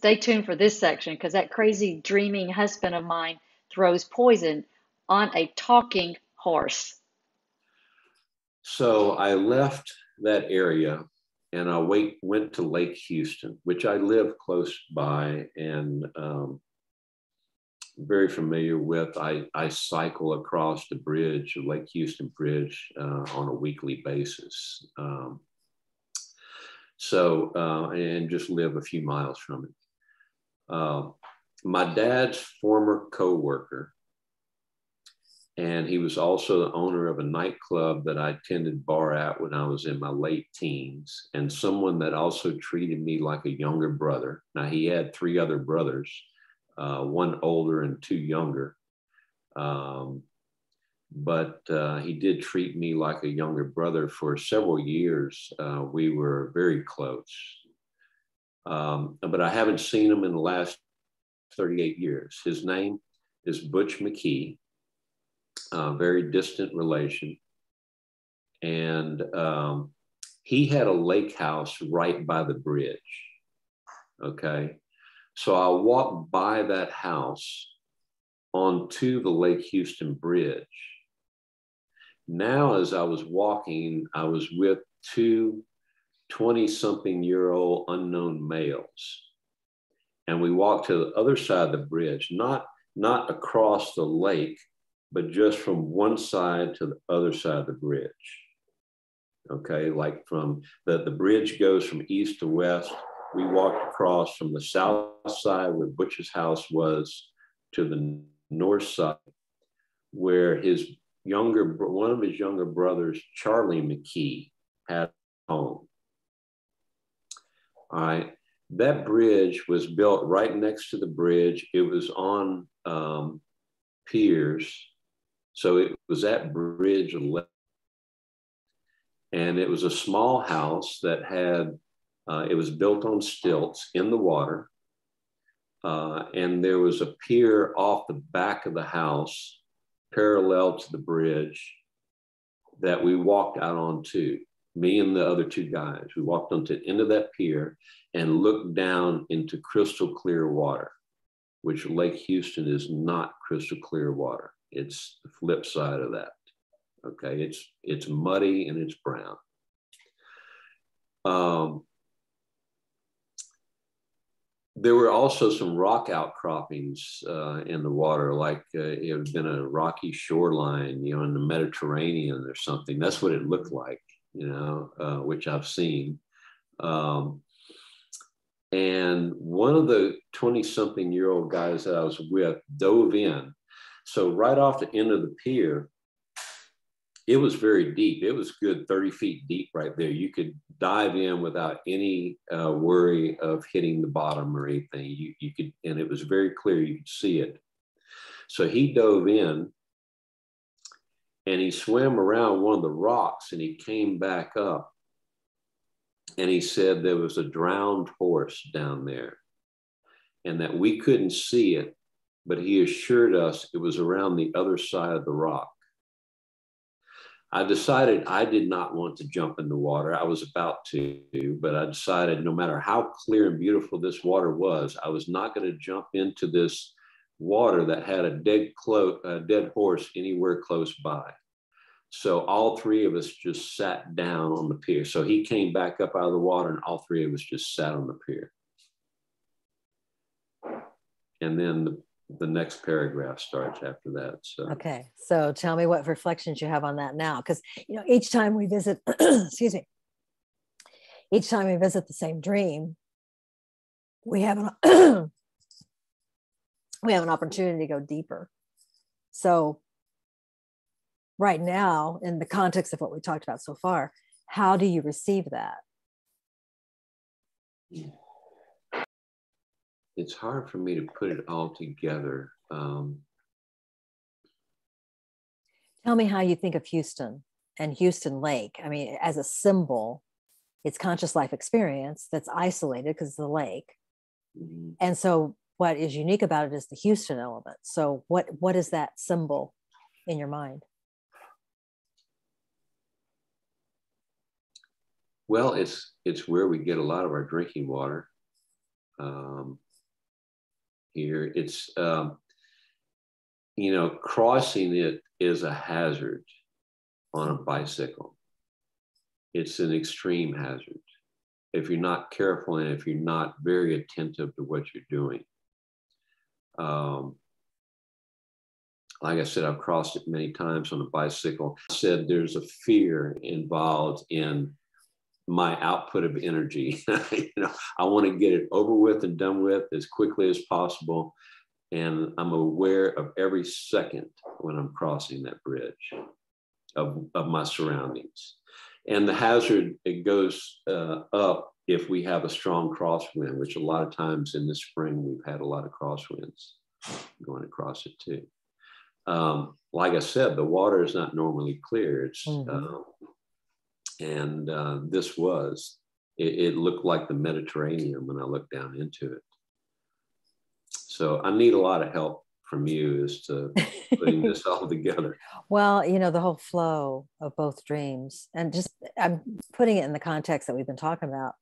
stay tuned for this section because that crazy dreaming husband of mine throws poison on a talking horse. So I left that area and I went to Lake Houston, which I live close by and very familiar with. I cycle across the bridge, the Lake Houston Bridge, on a weekly basis. And just live a few miles from it. My dad's former co-worker, and he was also the owner of a nightclub that I tended bar at when I was in my late teens, and someone that also treated me like a younger brother. Now, he had 3 other brothers, one older and 2 younger. But he did treat me like a younger brother for several years. We were very close. But I haven't seen him in the last 38 years. His name is Butch McKee, a very distant relation. And he had a lake house right by the bridge. Okay. So I walked by that house onto the Lake Houston Bridge. Now, as I was walking, I was with 2 20-something-year-old unknown males. And we walked to the other side of the bridge, not across the lake, but just from one side to the other side of the bridge. Okay, like from the bridge goes from east to west. We walked across from the south side where Butch's house was to the north side where one of his younger brothers, Charlie McKee, had a home. All right. That bridge was built right next to the bridge. It was on piers. So it was at bridge level. And it was a small house that had, it was built on stilts in the water. And there was a pier off the back of the house, parallel to the bridge, that we walked out onto, me and the other 2 guys. We walked onto the end of that pier and looked down into crystal clear water, which Lake Houston is not crystal clear water. It's the flip side of that. Okay, it's muddy and it's brown. There were also some rock outcroppings in the water, like it had been a rocky shoreline, in the Mediterranean or something. That's what it looked like, which I've seen. And one of the 20-something-year-old guys that I was with dove in. So right off the end of the pier, it was very deep. It was good 30 feet deep right there. You could dive in without any worry of hitting the bottom or anything. You could, and it was very clear. You could see it. So he dove in and he swam around one of the rocks and he came back up and he said there was a drowned horse down there and that we couldn't see it, but he assured us it was around the other side of the rock. I decided I did not want to jump in the water. I was about to, but I decided no matter how clear and beautiful this water was, I was not going to jump into this water that had a dead horse anywhere close by. So all 3 of us just sat down on the pier. So he came back up out of the water and all 3 of us just sat on the pier. And then the next paragraph starts after that. So okay, so tell me what reflections you have on that now, because each time we visit excuse me, each time we visit the same dream, we have an we have an opportunity to go deeper. So right now, in the context of what we talked about so far, how do you receive that? It's hard for me to put it all together. Tell me how you think of Houston and Houston Lake. I mean, as a symbol, it's conscious life experience that's isolated because it's the lake. Mm-hmm. And so what is unique about it is the Houston element. So what is that symbol in your mind? Well, it's where we get a lot of our drinking water. here. It's, you know, crossing it is a hazard on a bicycle. It's an extreme hazard if you're not careful and if you're not very attentive to what you're doing. Like I said, I've crossed it many times on a bicycle. I said there's a fear involved in my output of energy. You know, I want to get it over with and done with as quickly as possible. And I'm aware of every second when I'm crossing that bridge of my surroundings. And the hazard, it goes up if we have a strong crosswind, which a lot of times in the spring, we've had a lot of crosswinds going across it too. Like I said, the water is not normally clear. It's, this was, it looked like the Mediterranean when I looked down into it. So I need a lot of help from you as to putting this all together. Well, you know, the whole flow of both dreams, and just I'm putting it in the context that we've been talking about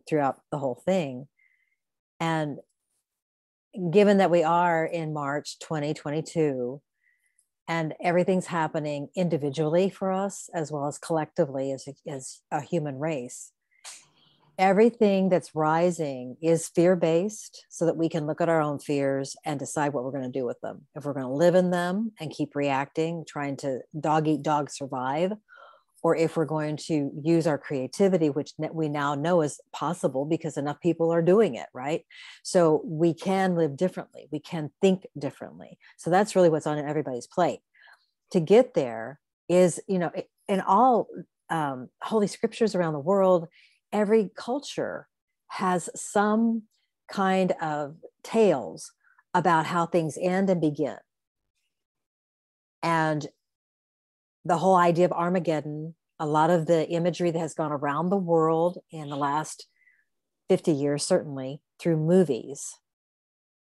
throughout the whole thing. And given that we are in March 2022, and everything's happening individually for us as well as collectively as a human race, everything that's rising is fear-based so that we can look at our own fears and decide what we're going to do with them. If we're going to live in them and keep reacting, trying to dog eat dog survive, or if we're going to use our creativity, which we now know is possible because enough people are doing it, right? So we can live differently. We can think differently. So that's really what's on everybody's plate. To get there is, you know, in all holy scriptures around the world, every culture has some kind of tales about how things end and begin. And the whole idea of Armageddon, a lot of the imagery that has gone around the world in the last 50 years, certainly through movies,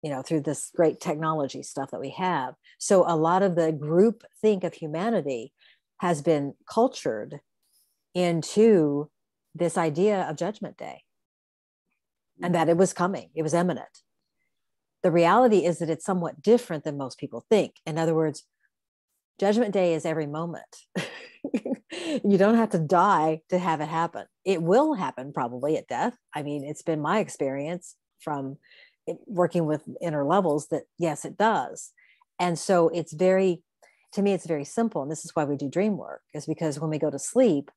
you know, through this great technology stuff that we have. So a lot of the group think of humanity has been cultured into this idea of Judgment Day and that it was coming, it was imminent. The reality is that it's somewhat different than most people think. In other words, Judgment Day is every moment. You don't have to die to have it happen. It will happen probably at death. I mean, it's been my experience from working with inner levels that yes, it does. And so it's very, to me, it's very simple. And this is why we do dream work, is because when we go to sleep,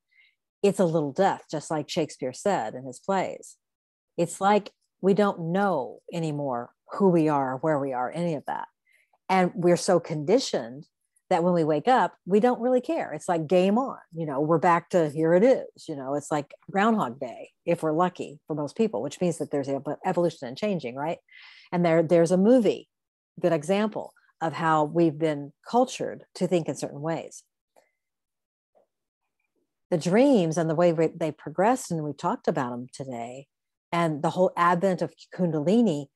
it's a little death, just like Shakespeare said in his plays. It's like we don't know anymore who we are, where we are, any of that. And we're so conditioned that when we wake up, we don't really care. It's like game on, you know, we're back to here it is, you know, it's like Groundhog Day, if we're lucky for most people, which means that there's evolution and changing, right? And there's a movie, good example of how we've been cultured to think in certain ways. The dreams and the way they progressed, and we talked about them today, and the whole advent of Kundalini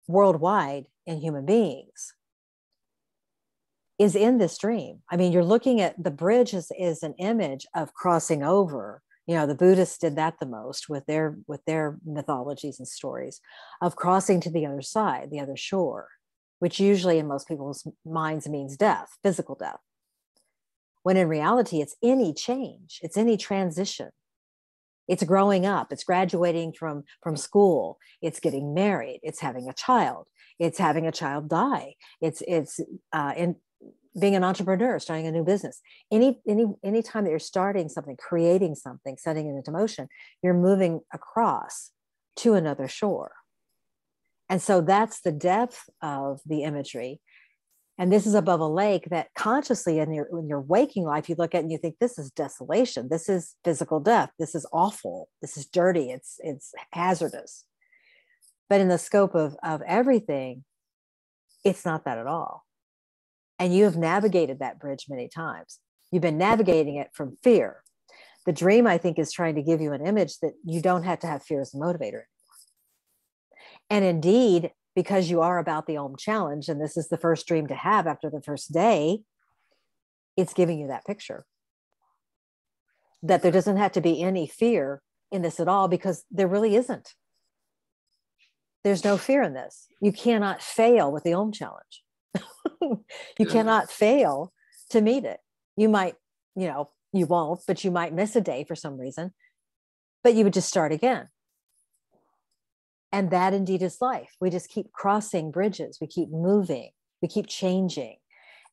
worldwide in human beings is in this dream. I mean, you're looking at the bridge is an image of crossing over. You know, the Buddhists did that the most with their mythologies and stories of crossing to the other side, the other shore, which usually in most people's minds means death, physical death. When in reality, it's any change, it's any transition. It's growing up, it's graduating from school, it's getting married, it's having a child, it's having a child die, it's in being an entrepreneur, starting a new business. Any time that you're starting something, creating something, setting it into motion, you're moving across to another shore. And so that's the depth of the imagery. And this is above a lake that consciously in your waking life, you look at and you think, this is desolation. This is physical death. This is awful. This is dirty. It's hazardous. But in the scope of everything, it's not that at all. And you have navigated that bridge many times. You've been navigating it from fear. The dream, I think, is trying to give you an image that you don't have to have fear as a motivator anymore. And indeed, because you are about the Om challenge, and this is the first dream to have after the first day, it's giving you that picture. That there doesn't have to be any fear in this at all, because there really isn't. there's no fear in this. You cannot fail with the Om challenge. You cannot fail to meet it. You might, you won't, but you might miss a day for some reason, but you would just start again. And that indeed is life. We just keep crossing bridges. We keep moving. We keep changing.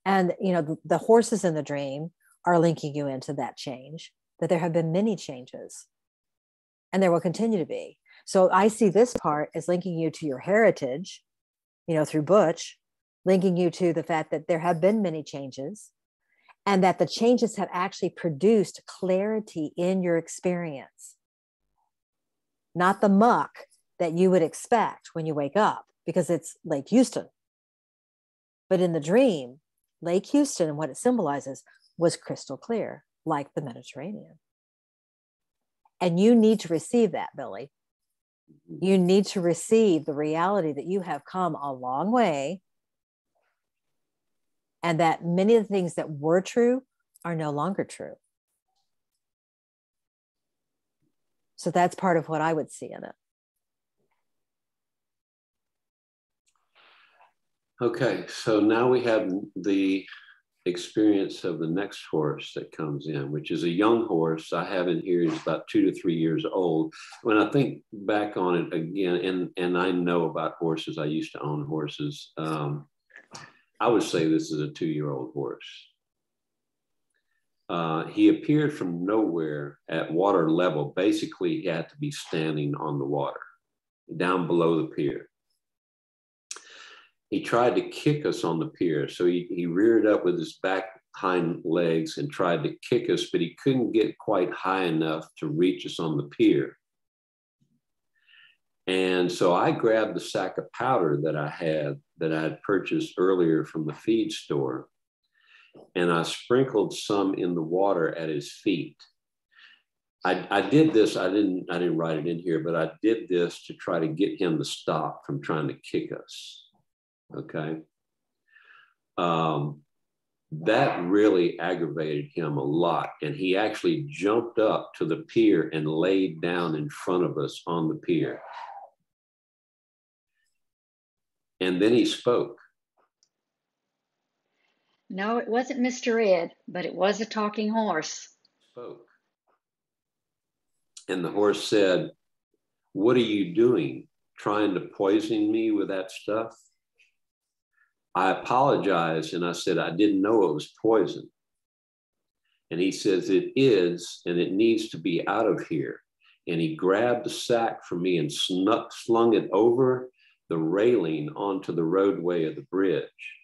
And, the horses in the dream are linking you into that change, that there have been many changes and there will continue to be. So I see this part as linking you to your heritage, through Butch, linking you to the fact that there have been many changes and that the changes have actually produced clarity in your experience, not the muck that you would expect when you wake up because it's Lake Houston. But in the dream, Lake Houston and what it symbolizes was crystal clear, like the Mediterranean. And you need to receive that, Billy. You need to receive the reality that you have come a long way and that many of the things that were true are no longer true. So that's part of what I would see in it. Okay, so now we have the experience of the next horse that comes in, which is a young horse. I have in here, he's about 2 to 3 years old. When I think back on it again, and I know about horses, I used to own horses. I would say this is a 2-year-old horse. He appeared from nowhere at water level. Basically, he had to be standing on the water, down below the pier. He tried to kick us on the pier. So he reared up with his back hind legs and tried to kick us, but he couldn't get quite high enough to reach us on the pier. And so I grabbed the sack of powder that I had purchased earlier from the feed store, and I sprinkled some in the water at his feet. I did this, I didn't write it in here, but I did this to try to get him to stop from trying to kick us. Okay. That really aggravated him a lot. And he actually jumped up to the pier and laid down in front of us on the pier. And then he spoke. No, it wasn't Mr. Ed, but it was a talking horse. Spoke. And the horse said, "What are you doing? Trying to poison me with that stuff?" I apologized and I said, "I didn't know it was poison." And he says, "It is, and it needs to be out of here." And he grabbed the sack from me and slung it over the railing onto the roadway of the bridge.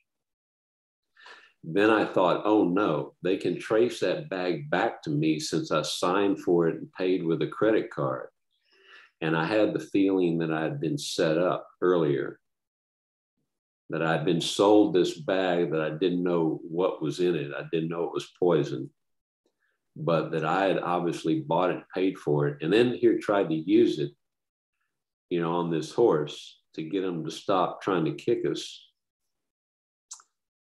Then I thought, oh no, they can trace that bag back to me since I signed for it and paid with a credit card. And I had the feeling that I had been set up earlier, that I'd been sold this bag that I didn't know what was in it. I didn't know it was poison, but that I had obviously bought it, paid for it, and then here tried to use it, on this horse to get him to stop trying to kick us.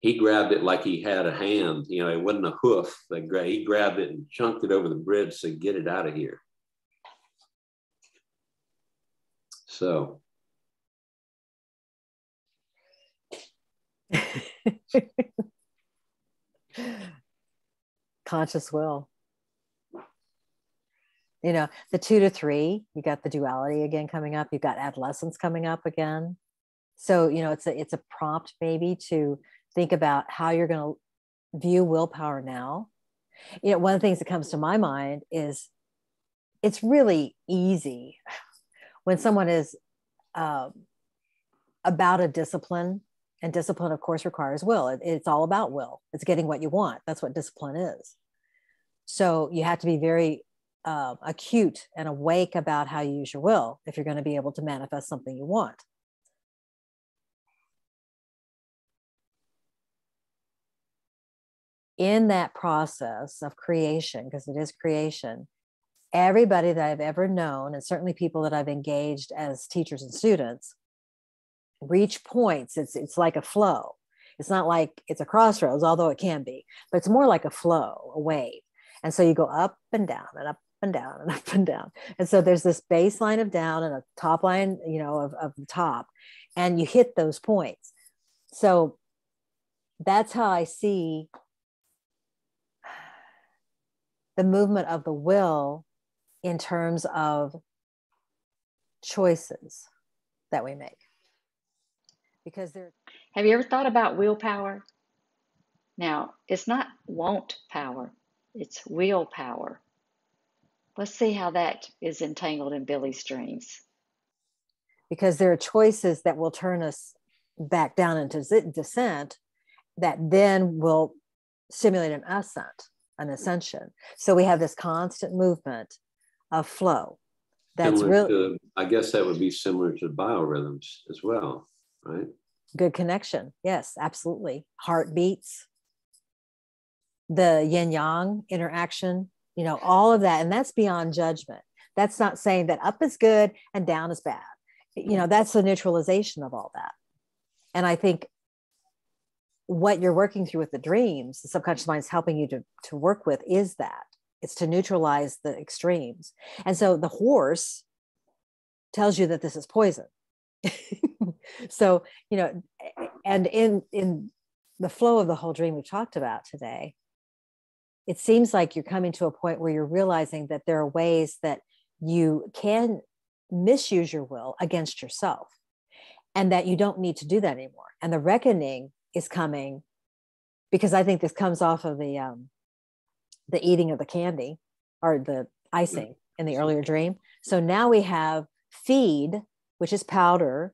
He grabbed it like he had a hand, it wasn't a hoof. He grabbed it and chunked it over the bridge, said, "Get it out of here." So. Conscious will. The 2 to 3, you got the duality again coming up. You've got adolescence coming up again. So, it's a prompt maybe to think about how you're going to view willpower now. One of the things that comes to my mind is it's really easy when someone is about a discipline, and discipline, of course, requires will. It's all about will. It's getting what you want. That's what discipline is. So you have to be very acute and awake about how you use your will if you're going to be able to manifest something you want. In that process of creation, because it is creation, everybody that I've ever known, and certainly people that I've engaged as teachers and students, reach points. It's like a flow. It's not like it's a crossroads, although it can be, but it's more like a flow, a wave. And so you go up and down and up and down and up and down. And so there's this baseline of down and a top line, of the top, and you hit those points. So that's how I see the movement of the will in terms of choices that we make. Because have you ever thought about willpower? Now, it's not want power, it's willpower. Let's see how that is entangled in Billy's dreams. Because there are choices that will turn us back down into descent that then will stimulate an ascent, an ascension. So we have this constant movement of flow. That's really, I guess that would be similar to biorhythms as well, right? Good connection. Yes, absolutely. Heartbeats, the yin yang interaction, all of that. And that's beyond judgment. That's not saying that up is good and down is bad. That's the neutralization of all that. And I think what you're working through with the dreams, the subconscious mind is helping you to work with, is that it's to neutralize the extremes. And so the horse tells you that this is poison. So, and in the flow of the whole dream we talked about today, it seems like you're coming to a point where you're realizing that there are ways that you can misuse your will against yourself, and that you don't need to do that anymore. And the reckoning is coming, because I think this comes off of the eating of the candy or the icing in the earlier dream. So now we have feed, which is powder,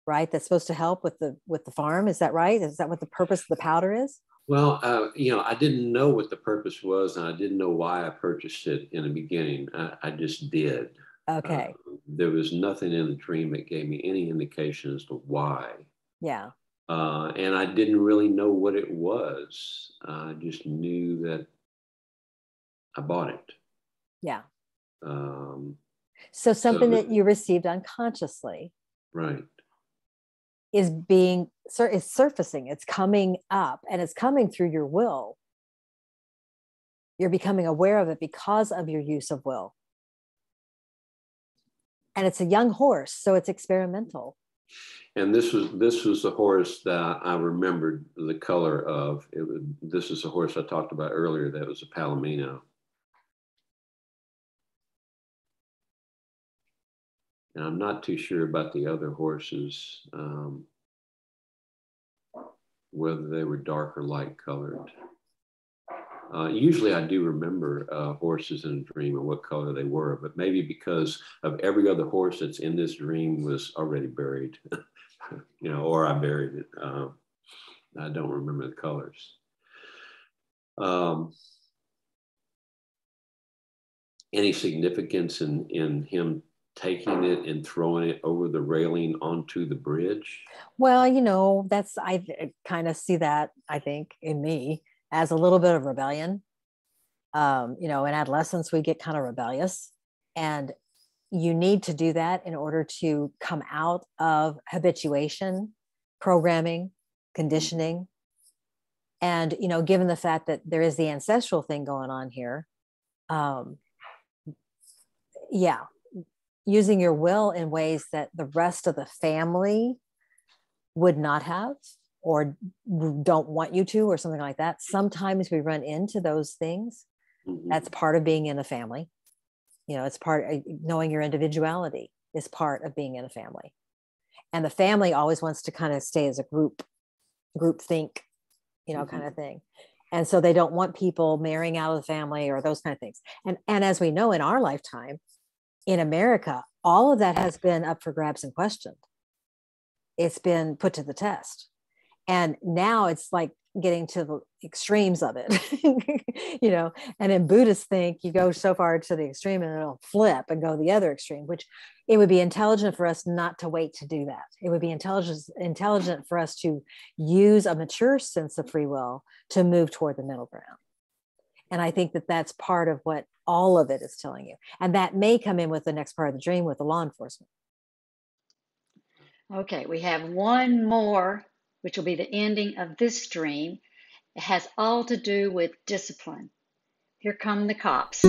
right? That's supposed to help with the farm. Is that right? Is that what the purpose of the powder is? Well, I didn't know what the purpose was, and I didn't know why I purchased it in the beginning. I just did. Okay. There was nothing in the dream that gave me any indication as to why. Yeah. And I didn't really know what it was. I just knew that I bought it. Yeah. So something that you received unconsciously, right, is surfacing. It's coming up, and it's coming through your will. You're becoming aware of it because of your use of will. And it's a young horse, so it's experimental. And this was the horse that I remembered the color of. This is the horse I talked about earlier. That was a Palomino. And I'm not too sure about the other horses, whether they were dark or light colored. Usually I do remember horses in a dream and what color they were, but maybe because of every other horse that's in this dream was already buried, or I buried it. I don't remember the colors. Any significance in him taking it and throwing it over the railing onto the bridge? Well, I kind of see that, I think, in me as a little bit of rebellion. In adolescence, we get kind of rebellious, and you need to do that in order to come out of habituation, programming, conditioning. And, given the fact that there is the ancestral thing going on here, using your will in ways that the rest of the family would not have, or don't want you to, or something like that. Sometimes we run into those things. Mm-hmm. That's part of being in a family. It's part of knowing your individuality is part of being in a family. And the family always wants to kind of stay as a group think, mm-hmm. kind of thing. And so they don't want people marrying out of the family or those kind of things. And as we know, in our lifetime in America, all of that has been up for grabs and questioned. It's been put to the test. And now it's like getting to the extremes of it, and in Buddhists think you go so far to the extreme and it'll flip and go the other extreme, which it would be intelligent for us not to wait to do that. It would be intelligent for us to use a mature sense of free will to move toward the middle ground. And I think that that's part of what all of it is telling you. And that may come in with the next part of the dream with the law enforcement. Okay, we have one more, which will be the ending of this dream. It has all to do with discipline. Here come the cops.